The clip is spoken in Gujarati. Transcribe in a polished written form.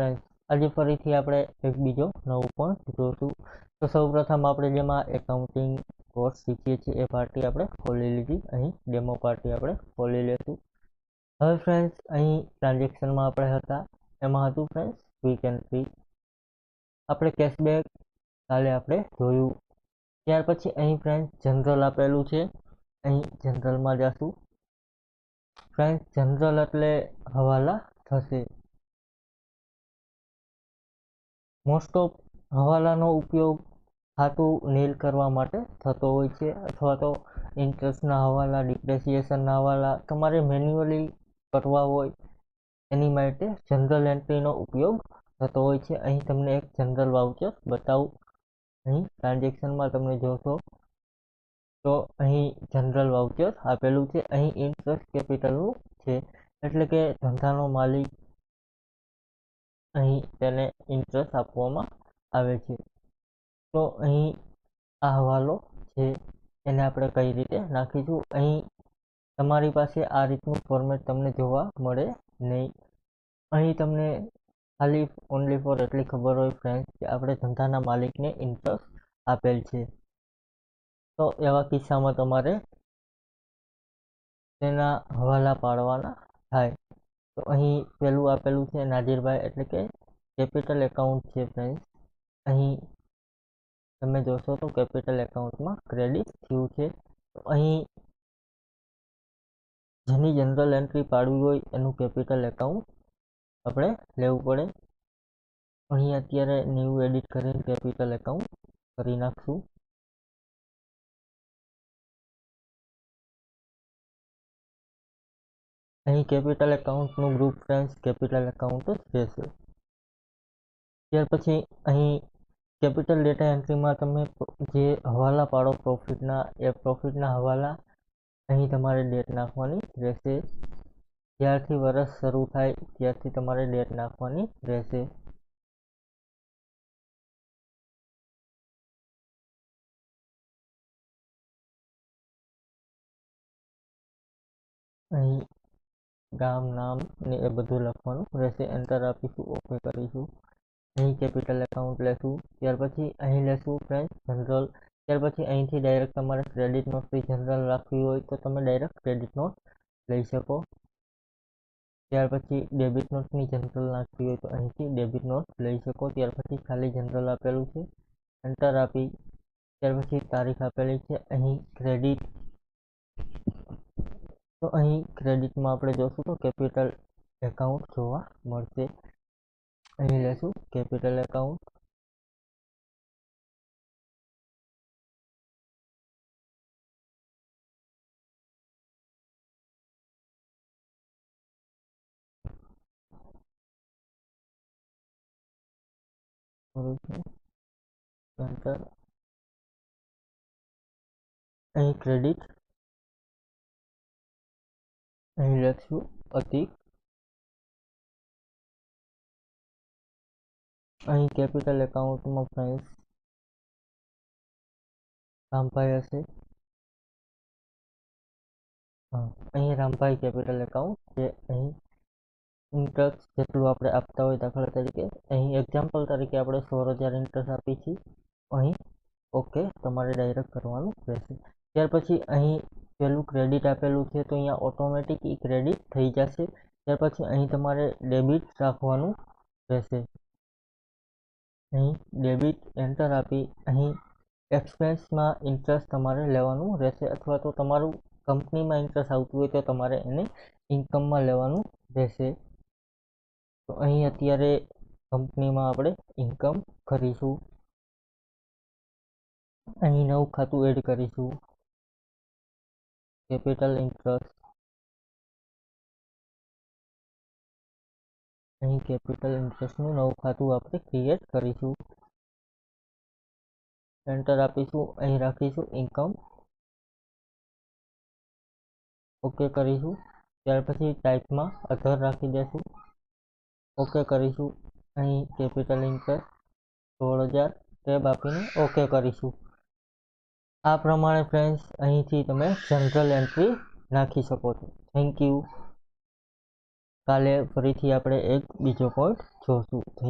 ફ્રેન્ડ્સ, આજે ફરીથી આપણે એક બીજો નવું પણ જોઈશું. તો સૌપ્રથમ આપણે જેમાં એકાઉન્ટિંગ કોર્સ શીખીએ છીએ એ પાર્ટી આપણે ખોલી લીધી. અહીં ડેમો પાર્ટી આપણે ખોલી લેશું. હવે ફ્રેન્ડ્સ, અહીં ટ્રાન્ઝેક્શનમાં આપણે હતા, એમાં હતું ફ્રેન્ડ્સ ક્વિક એન્ટ્રી. આપણે કેશબેક કાલે આપણે જોયું. ત્યાર પછી અહીં ફ્રેન્ડ્સ જનરલ આપેલું છે. અહીં જનરલમાં જશું. ફ્રેન્ડ્સ, જનરલ એટલે હવાલા થશે. મોસ્ટ ઓફ હવાલાનો ઉપયોગ ખાતું નીલ કરવા માટે થતો હોય છે, અથવા તો ઇન્ટરેસ્ટના હવાલા, ડિપ્રેસિએશનના હવાલા તમારે મેન્યુઅલી કરવા હોય એની માટે જનરલ એન્ટ્રીનો ઉપયોગ થતો હોય છે. અહીં તમને એક જનરલ વાઉચર બતાવું. અહીં ટ્રાન્ઝેક્શનમાં તમે જોશો તો અહીં જનરલ વાઉચર આપેલું છે. અહીં ઇન્ટરેસ્ટ કેપિટલનું છે, એટલે કે ધંધાનો માલિક અહીં તેને ઇન્ટરેસ્ટ આપવામાં આવે છે. તો અહીં આ હવાલો છે, એને આપણે કઈ રીતે નાખીશું. અહીં તમારી પાસે આ રીતનું ફોર્મેટ તમને જોવા મળે નહીં. અહીં તમને ખાલી ઓનલી ફોર એટલી ખબર હોય ફ્રેન્ડ્સ કે આપણે ધંધાના માલિકને ઇન્ટરેસ્ટ આપેલ છે. તો એવા કિસ્સામાં તમારે તેના હવાલા પાડવાના થાય. તો અહીં પેલું આપેલું છે નાજીરભાઈ, એટલે કે કેપિટલ એકાઉન્ટ છે ફ્રેન્ડ્સ. અહીં તમે જોશો તો કેપિટલ એકાઉન્ટમાં ક્રેડિટ થયું છે. તો અહીં જેની જનરલ એન્ટ્રી પાડવી હોય એનું કેપિટલ એકાઉન્ટ આપણે લેવું પડે. અહીં અત્યારે ન્યૂ એડિટ કરીને કેપિટલ એકાઉન્ટ કરી નાખશું. અહીં કેપિટલ એકાઉન્ટનું ગ્રુપ ફ્રેન્ડ્સ કેપિટલ એકાઉન્ટ જ રહેશે. ત્યાર પછી અહીં કેપિટલ ડેટા એન્ટ્રીમાં તમે જે હવાલા પાડો પ્રોફિટના, એ પ્રોફિટના હવાલા અહીં તમારે ડેટ નાખવાની રહેશે. જ્યારથી વર્ષ શરૂ થાય ત્યારથી તમારે ડેટ નાખવાની રહેશે. અહીં ગામ, નામ ને એ બધું લખવાનું રહેશે. એન્ટર આપીશું, ઓકે કરીશું. અહીં કેપિટલ એકાઉન્ટ લેશું. ત્યાર પછી અહીં લેશું ફ્રેન્ડ જનરલ. ત્યાર પછી અહીંથી ડાયરેક્ટ તમારે ક્રેડિટ નોટથી જનરલ રાખવી હોય તો તમે ડાયરેક્ટ ક્રેડિટ નોટ લઈ શકો. ત્યાર પછી ડેબિટ નોટની જનરલ નાખવી હોય તો અહીંથી ડેબિટ નોટ લઈ શકો. ત્યાર પછી ખાલી જનરલ આપેલું છે, એન્ટર આપી ત્યાર પછી તારીખ આપેલી છે. અહીં ક્રેડિટ, તો અહીં ક્રેડિટમાં આપણે જોશું તો કેપિટલ એકાઉન્ટ જોવા મળશે. અહીં લેશું કેપિટલ એકાઉન્ટ. એન્ટર. અહીં ક્રેડિટ, અહીં લખશું અતિક. અહીં કેપિટલ એકાઉન્ટમાં ફ્રેન્ડ્સ રામભાઈ હશે. અહીં રામભાઈ કેપિટલ એકાઉન્ટ છે. અહીં ઇન્ટરેસ્ટ જેટલું આપણે આપતા હોય, દાખલા તરીકે અહીં એક્ઝામ્પલ તરીકે આપણે 16,000 ઇન્ટરેસ્ટ આપી છીએ. અહીં ઓકે તમારે ડાયરેક્ટ કરવાનું રહેશે. ત્યાર પછી અહીં પેલું ક્રેડિટ આપેલું છે, તો અહીંયા ઓટોમેટિક એ ક્રેડિટ થઈ જશે. ત્યાર પછી અહીં તમારે ડેબિટ રાખવાનું રહેશે. અહીં ડેબિટ એન્ટર આપી અહીં એક્સપેન્સમાં ઇન્ટરેસ્ટ તમારે લેવાનું રહેશે, અથવા તો તમારું કંપનીમાં ઇન્ટરેસ્ટ આવતું હોય તો તમારે એને ઇન્કમમાં લેવાનું રહેશે. તો અહીં અત્યારે કંપનીમાં આપણે ઇન્કમ કરીશું. અહીં નવું ખાતું એડ કરીશું, કેપિટલ ઇન્ટરેસ્ટ. અહીં કેપિટલ ઇન્ટરેસ્ટનું નવું ખાતું આપણે ક્રિએટ કરીશું. એન્ટર આપીશું. અહીં રાખીશું ઇન્કમ, ઓકે કરીશું. ત્યાર પછી ટાઈપમાં અધર રાખી દેશું, ઓકે કરીશું. અહીં કેપિટલ ઇન્ટરેસ્ટ 16,000 ટેબ આપીને ઓકે કરીશું. આ પ્રમાણે ફ્રેન્ડ્સ અહીંથી તમે જનરલ એન્ટ્રી નાખી શકો છો. Thank you. કાલે ફરીથી આપણે એક બીજો પોઈન્ટ જોશું. થેન્ક